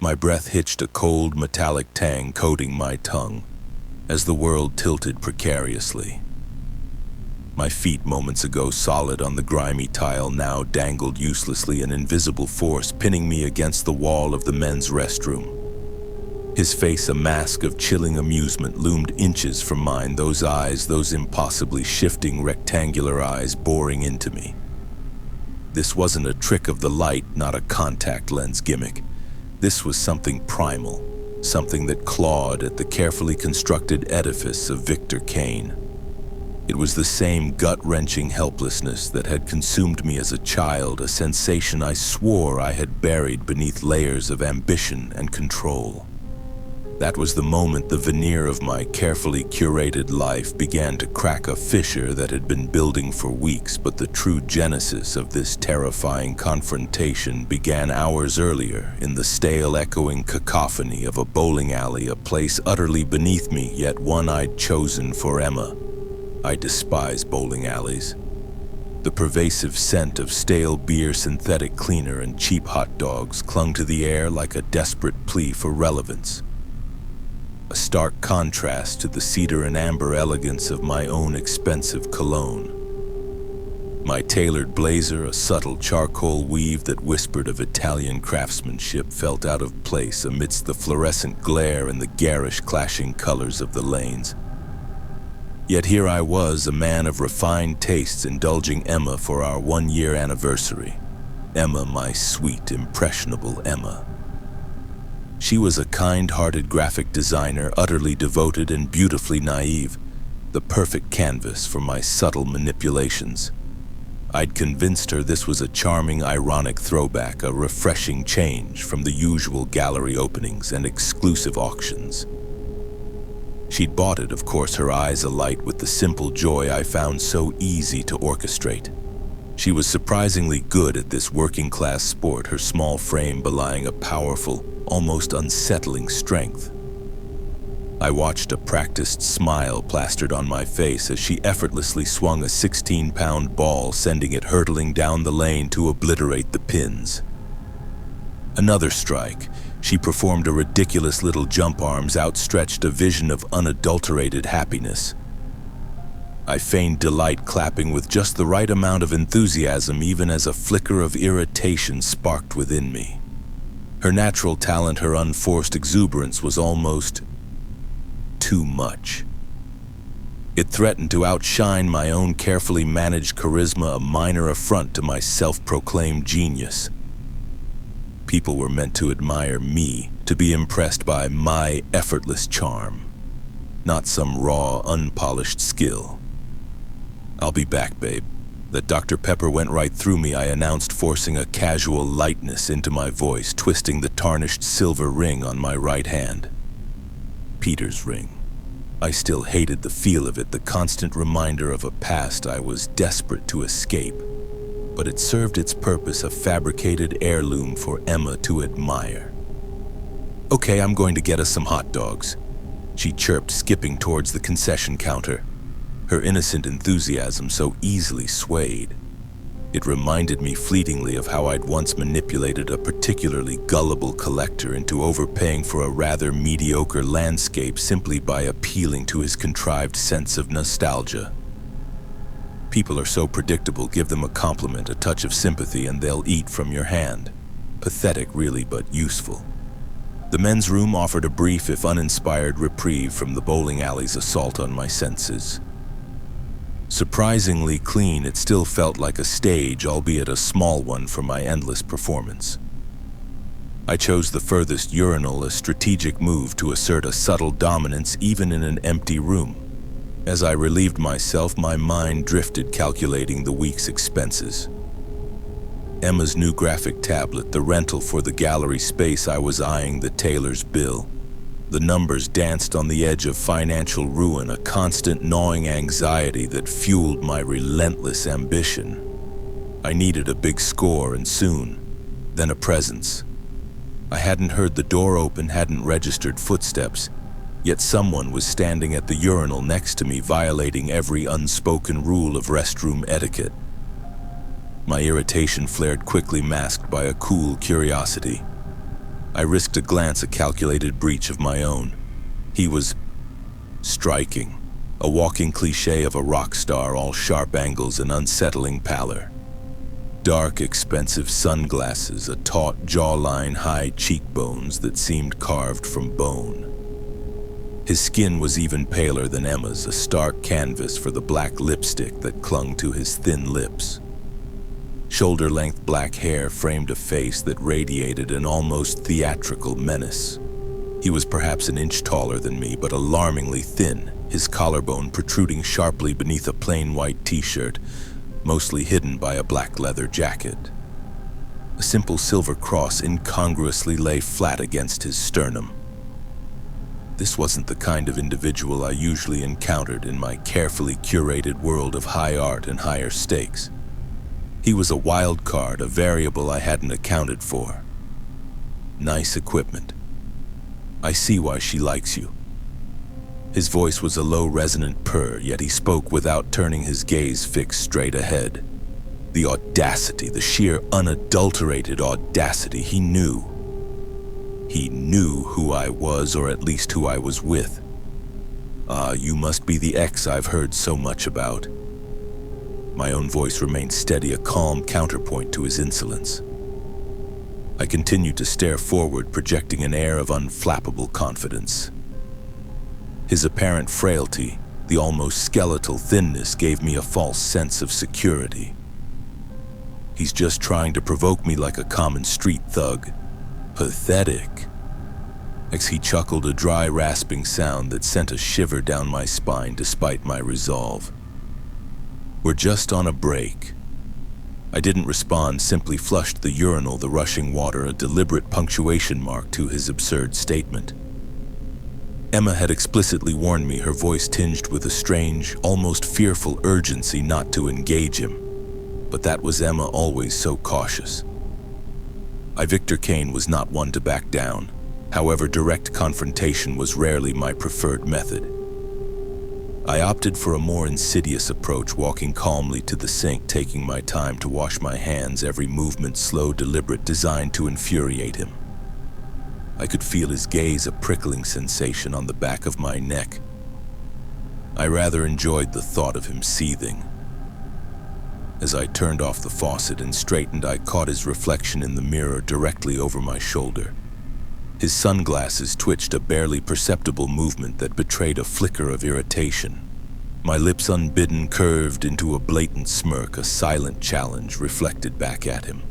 My breath hitched a cold, metallic tang coating my tongue as the world tilted precariously. My feet moments ago solid on the grimy tile now dangled uselessly, an invisible force pinning me against the wall of the men's restroom. His face, a mask of chilling amusement, loomed inches from mine, those eyes, those impossibly shifting rectangular eyes boring into me. This wasn't a trick of the light, not a contact lens gimmick. This was something primal, something that clawed at the carefully constructed edifice of Victor Kane. It was the same gut-wrenching helplessness that had consumed me as a child, a sensation I swore I had buried beneath layers of ambition and control. That was the moment the veneer of my carefully curated life began to crack, a fissure that had been building for weeks, but the true genesis of this terrifying confrontation began hours earlier in the stale, echoing cacophony of a bowling alley, a place utterly beneath me, yet one I'd chosen for Emma. I despise bowling alleys. The pervasive scent of stale beer, synthetic cleaner, and cheap hot dogs clung to the air like a desperate plea for relevance. A stark contrast to the cedar and amber elegance of my own expensive cologne. My tailored blazer, a subtle charcoal weave that whispered of Italian craftsmanship, felt out of place amidst the fluorescent glare and the garish clashing colors of the lanes. Yet here I was, a man of refined tastes, indulging Emma for our 1-year anniversary. Emma, my sweet, impressionable Emma. She was a kind-hearted graphic designer, utterly devoted and beautifully naive, the perfect canvas for my subtle manipulations. I'd convinced her this was a charming, ironic throwback, a refreshing change from the usual gallery openings and exclusive auctions. She'd bought it, of course, her eyes alight with the simple joy I found so easy to orchestrate. She was surprisingly good at this working-class sport, her small frame belying a powerful, almost unsettling strength. I watched a practiced smile plastered on my face as she effortlessly swung a 16-pound ball, sending it hurtling down the lane to obliterate the pins. Another strike. She performed a ridiculous little jump, arms outstretched, a vision of unadulterated happiness. I feigned delight, clapping with just the right amount of enthusiasm, even as a flicker of irritation sparked within me. Her natural talent, her unforced exuberance was almost too much. It threatened to outshine my own carefully managed charisma, a minor affront to my self-proclaimed genius. People were meant to admire me, to be impressed by my effortless charm, not some raw, unpolished skill. "I'll be back, babe." That Dr. Pepper went right through me, I announced, forcing a casual lightness into my voice, twisting the tarnished silver ring on my right hand. Peter's ring. I still hated the feel of it, the constant reminder of a past I was desperate to escape. But it served its purpose, a fabricated heirloom for Emma to admire. "Okay, I'm going to get us some hot dogs," she chirped, skipping towards the concession counter. Her innocent enthusiasm so easily swayed. It reminded me fleetingly of how I'd once manipulated a particularly gullible collector into overpaying for a rather mediocre landscape simply by appealing to his contrived sense of nostalgia. People are so predictable. Give them a compliment, a touch of sympathy, and they'll eat from your hand. Pathetic, really, but useful. The men's room offered a brief, if uninspired, reprieve from the bowling alley's assault on my senses. Surprisingly clean, it still felt like a stage, albeit a small one, for my endless performance. I chose the furthest urinal, a strategic move to assert a subtle dominance even in an empty room. As I relieved myself, my mind drifted, calculating the week's expenses. Emma's new graphic tablet, the rental for the gallery space I was eyeing, the tailor's bill. The numbers danced on the edge of financial ruin, a constant gnawing anxiety that fueled my relentless ambition. I needed a big score, and soon. Then a presence. I hadn't heard the door open, hadn't registered footsteps, yet someone was standing at the urinal next to me, violating every unspoken rule of restroom etiquette. My irritation flared quickly, masked by a cool curiosity. I risked a glance, a calculated breach of my own. He was striking, a walking cliché of a rock star, all sharp angles and unsettling pallor. Dark, expensive sunglasses, a taut jawline, high cheekbones that seemed carved from bone. His skin was even paler than Emma's, a stark canvas for the black lipstick that clung to his thin lips. Shoulder-length black hair framed a face that radiated an almost theatrical menace. He was perhaps an inch taller than me, but alarmingly thin, his collarbone protruding sharply beneath a plain white t-shirt, mostly hidden by a black leather jacket. A simple silver cross incongruously lay flat against his sternum. This wasn't the kind of individual I usually encountered in my carefully curated world of high art and higher stakes. He was a wild card, a variable I hadn't accounted for. Nice equipment. I see why she likes you. His voice was a low, resonant purr, yet he spoke without turning his gaze fixed straight ahead. The audacity, the sheer unadulterated audacity. He knew. He knew who I was, or at least who I was with. Ah, you must be the ex I've heard so much about. My own voice remained steady, a calm counterpoint to his insolence. I continued to stare forward, projecting an air of unflappable confidence. His apparent frailty, the almost skeletal thinness, gave me a false sense of security. He's just trying to provoke me like a common street thug. Pathetic. He chuckled, a dry, rasping sound that sent a shiver down my spine despite my resolve. We're just on a break. I didn't respond, simply flushed the urinal, the rushing water, a deliberate punctuation mark to his absurd statement. Emma had explicitly warned me, her voice tinged with a strange, almost fearful urgency not to engage him. But that was Emma, always so cautious. Victor Kane was not one to back down. However, direct confrontation was rarely my preferred method. I opted for a more insidious approach, walking calmly to the sink, taking my time to wash my hands, every movement slow, deliberate, designed to infuriate him. I could feel his gaze, a prickling sensation on the back of my neck. I rather enjoyed the thought of him seething. As I turned off the faucet and straightened, I caught his reflection in the mirror directly over my shoulder. His sunglasses twitched, a barely perceptible movement that betrayed a flicker of irritation. My lips, unbidden, curved into a blatant smirk, a silent challenge reflected back at him.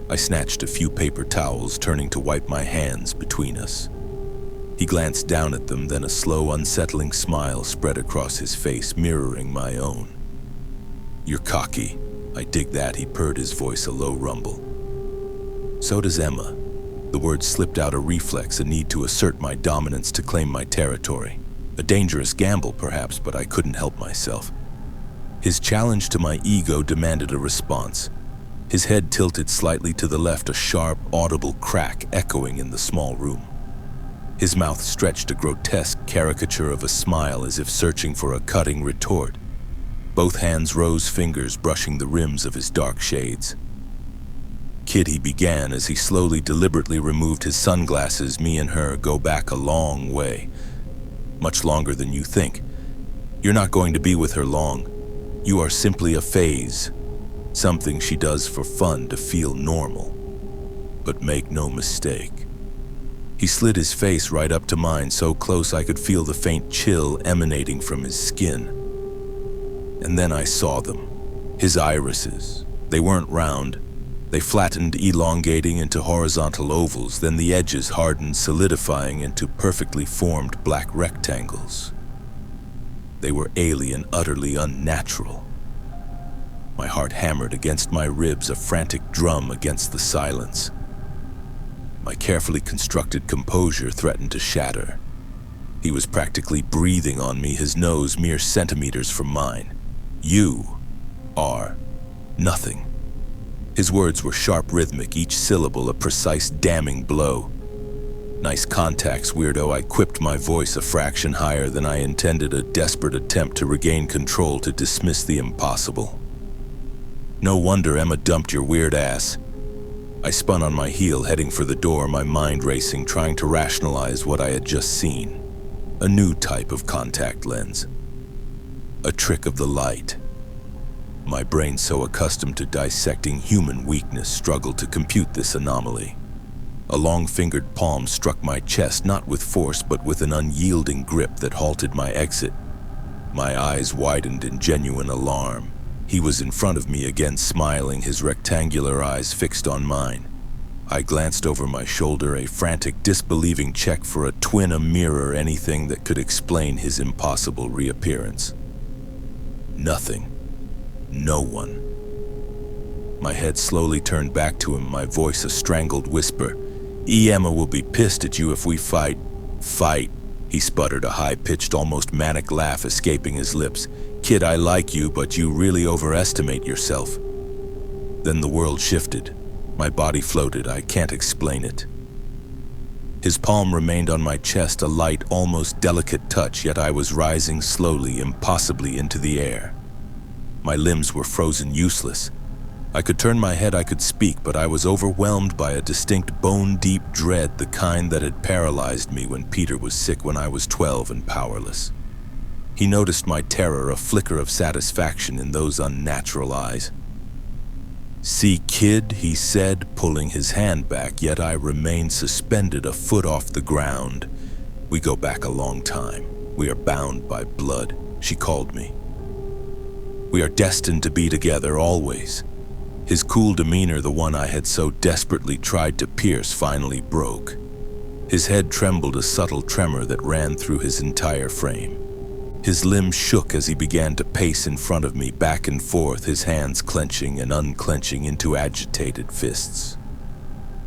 I snatched a few paper towels, turning to wipe my hands between us. He glanced down at them, then a slow, unsettling smile spread across his face, mirroring my own. You're cocky. I dig that, he purred, his voice a low rumble. So does Emma. The words slipped out, a reflex, a need to assert my dominance, to claim my territory. A dangerous gamble, perhaps, but I couldn't help myself. His challenge to my ego demanded a response. His head tilted slightly to the left, a sharp, audible crack echoing in the small room. His mouth stretched, a grotesque caricature of a smile, as if searching for a cutting retort. Both hands rose, fingers brushing the rims of his dark shades. Kid, he began as he slowly, deliberately removed his sunglasses. Me and her go back a long way. Much longer than you think. You're not going to be with her long. You are simply a phase. Something she does for fun, to feel normal. But make no mistake. He slid his face right up to mine, so close I could feel the faint chill emanating from his skin. And then I saw them. His irises. They weren't round. They flattened, elongating into horizontal ovals, then the edges hardened, solidifying into perfectly formed black rectangles. They were alien, utterly unnatural. My heart hammered against my ribs, a frantic drum against the silence. My carefully constructed composure threatened to shatter. He was practically breathing on me, his nose mere centimeters from mine. You are nothing. His words were sharp, rhythmic, each syllable a precise, damning blow. Nice contacts, weirdo, I quipped, my voice a fraction higher than I intended, a desperate attempt to regain control, to dismiss the impossible. No wonder Emma dumped your weird ass. I spun on my heel, heading for the door, my mind racing, trying to rationalize what I had just seen. A new type of contact lens. A trick of the light. My brain, so accustomed to dissecting human weakness, struggled to compute this anomaly. A long-fingered palm struck my chest, not with force, but with an unyielding grip that halted my exit. My eyes widened in genuine alarm. He was in front of me again, smiling, his rectangular eyes fixed on mine. I glanced over my shoulder, a frantic, disbelieving check for a twin, a mirror, anything that could explain his impossible reappearance. Nothing. No one. My head slowly turned back to him, my voice a strangled whisper. Emma will be pissed at you if we fight. Fight, he sputtered, a high-pitched, almost manic laugh escaping his lips. Kid, I like you, but you really overestimate yourself. Then the world shifted. My body floated. I can't explain it. His palm remained on my chest, a light, almost delicate touch, yet I was rising slowly, impossibly into the air. My limbs were frozen, useless. I could turn my head, I could speak, but I was overwhelmed by a distinct bone-deep dread, the kind that had paralyzed me when Peter was sick when I was 12 and powerless. He noticed my terror, a flicker of satisfaction in those unnatural eyes. See, kid, he said, pulling his hand back, yet I remained suspended a foot off the ground. We go back a long time. We are bound by blood, she called me. We are destined to be together always. His cool demeanor, the one I had so desperately tried to pierce, finally broke. His head trembled, a subtle tremor that ran through his entire frame. His limbs shook as he began to pace in front of me, back and forth, his hands clenching and unclenching into agitated fists.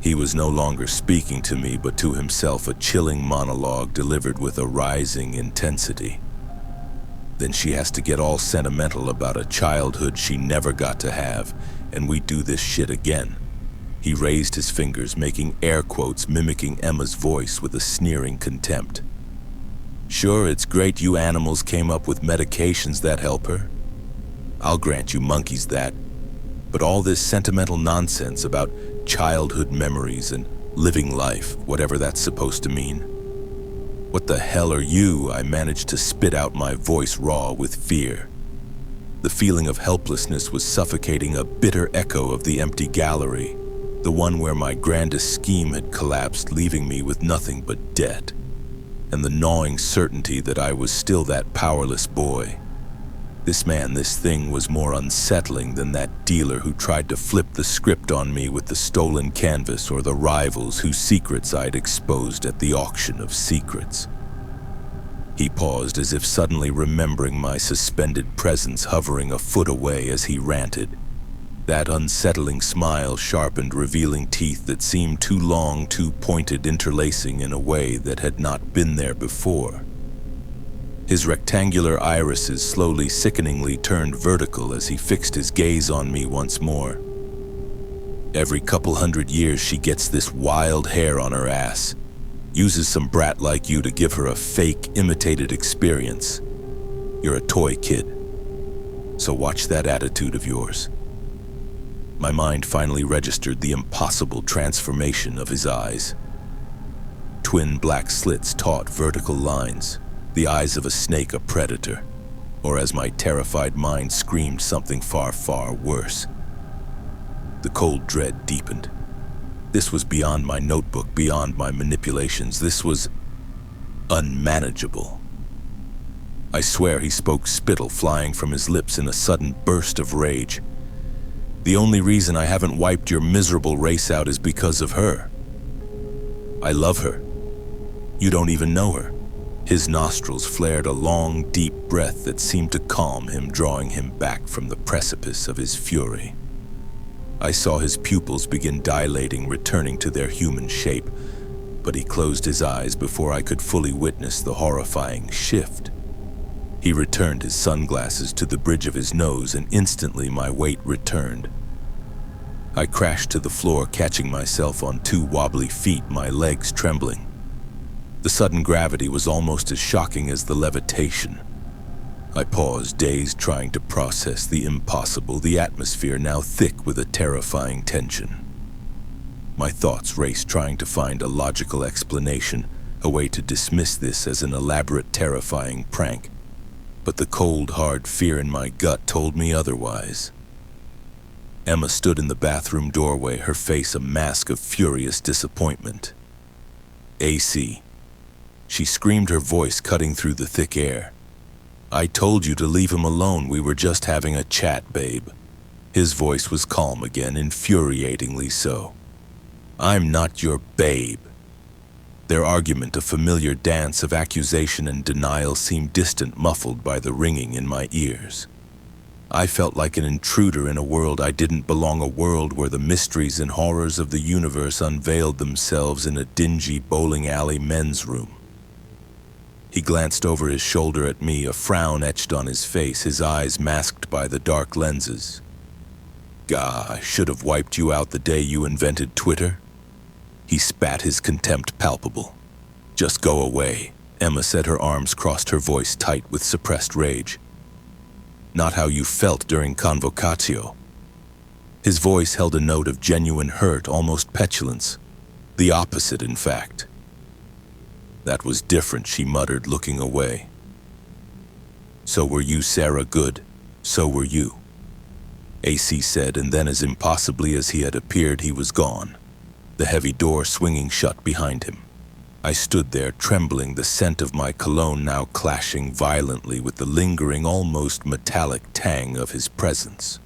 He was no longer speaking to me, but to himself, a chilling monologue delivered with a rising intensity. Then she has to get all sentimental about a childhood she never got to have, and we do this shit again. He raised his fingers, making air quotes, mimicking Emma's voice with a sneering contempt. Sure, it's great you animals came up with medications that help her. I'll grant you monkeys that. But all this sentimental nonsense about childhood memories and living life, whatever that's supposed to mean. What the hell are you? I managed to spit out, my voice raw with fear. The feeling of helplessness was suffocating, a bitter echo of the empty gallery, the one where my grandest scheme had collapsed, leaving me with nothing but debt, and the gnawing certainty that I was still that powerless boy. This man, this thing, was more unsettling than that dealer who tried to flip the script on me with the stolen canvas, or the rivals whose secrets I'd exposed at the auction of secrets. He paused, as if suddenly remembering my suspended presence, hovering a foot away as he ranted. That unsettling smile sharpened, revealing teeth that seemed too long, too pointed, interlacing in a way that had not been there before. His rectangular irises slowly, sickeningly turned vertical as he fixed his gaze on me once more. Every couple hundred years she gets this wild hair on her ass. Uses some brat like you to give her a fake, imitated experience. You're a toy kid. So watch that attitude of yours. My mind finally registered the impossible transformation of his eyes. Twin black slits, taut vertical lines, the eyes of a snake, a predator, or as my terrified mind screamed, something far, far worse. The cold dread deepened. This was beyond my notebook, beyond my manipulations. This was unmanageable. I swear he spoke, spittle flying from his lips in a sudden burst of rage. The only reason I haven't wiped your miserable race out is because of her. I love her. You don't even know her. His nostrils flared a long, deep breath that seemed to calm him, drawing him back from the precipice of his fury. I saw his pupils begin dilating, returning to their human shape, but he closed his eyes before I could fully witness the horrifying shift. He returned his sunglasses to the bridge of his nose, and instantly my weight returned. I crashed to the floor, catching myself on two wobbly feet, my legs trembling. The sudden gravity was almost as shocking as the levitation. I paused, dazed, trying to process the impossible, the atmosphere now thick with a terrifying tension. My thoughts raced, trying to find a logical explanation, a way to dismiss this as an elaborate, terrifying prank. But the cold, hard fear in my gut told me otherwise. Emma stood in the bathroom doorway, her face a mask of furious disappointment. AC. She screamed, her voice cutting through the thick air. I told you to leave him alone. We were just having a chat, babe. His voice was calm again, infuriatingly so. I'm not your babe. Their argument, a familiar dance of accusation and denial, seemed distant, muffled by the ringing in my ears. I felt like an intruder in a world I didn't belong, a world where the mysteries and horrors of the universe unveiled themselves in a dingy bowling alley men's room. He glanced over his shoulder at me, a frown etched on his face, his eyes masked by the dark lenses. Gah, I should have wiped you out the day you invented Twitter. He spat, his contempt palpable. Just go away, Emma said, her arms crossed, her voice tight with suppressed rage. Not how you felt during Convocatio. His voice held a note of genuine hurt, almost petulance. The opposite, in fact. That was different, she muttered, looking away. So were you, Sarah. Good. So were you. AC said, and then as impossibly as he had appeared, he was gone, the heavy door swinging shut behind him. I stood there, trembling, the scent of my cologne now clashing violently with the lingering, almost metallic tang of his presence.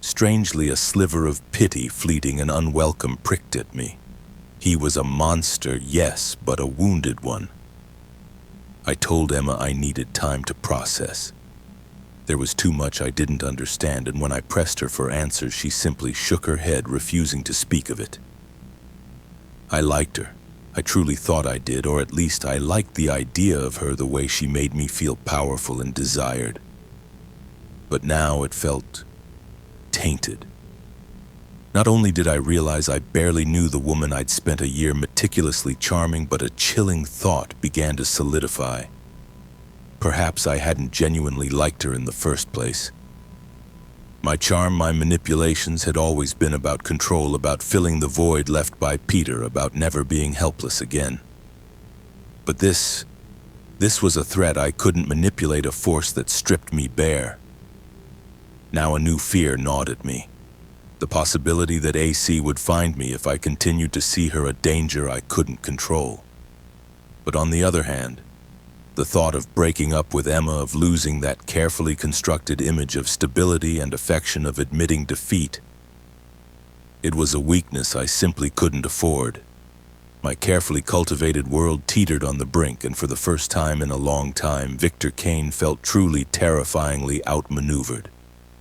Strangely, a sliver of pity, fleeting and unwelcome, pricked at me. He was a monster, yes, but a wounded one. I told Emma I needed time to process. There was too much I didn't understand, and when I pressed her for answers, she simply shook her head, refusing to speak of it. I liked her. I truly thought I did, or at least I liked the idea of her, the way she made me feel powerful and desired. But now it felt tainted. Not only did I realize I barely knew the woman I'd spent a year meticulously charming, but a chilling thought began to solidify. Perhaps I hadn't genuinely liked her in the first place. My charm, my manipulations had always been about control, about filling the void left by Peter, about never being helpless again. But this was a threat I couldn't manipulate, a force that stripped me bare. Now a new fear gnawed at me. The possibility that AC would find me if I continued to see her, a danger I couldn't control. But on the other hand, the thought of breaking up with Emma, of losing that carefully constructed image of stability and affection, of admitting defeat, it was a weakness I simply couldn't afford. My carefully cultivated world teetered on the brink, and for the first time in a long time, Victor Kane felt truly terrifyingly outmaneuvered.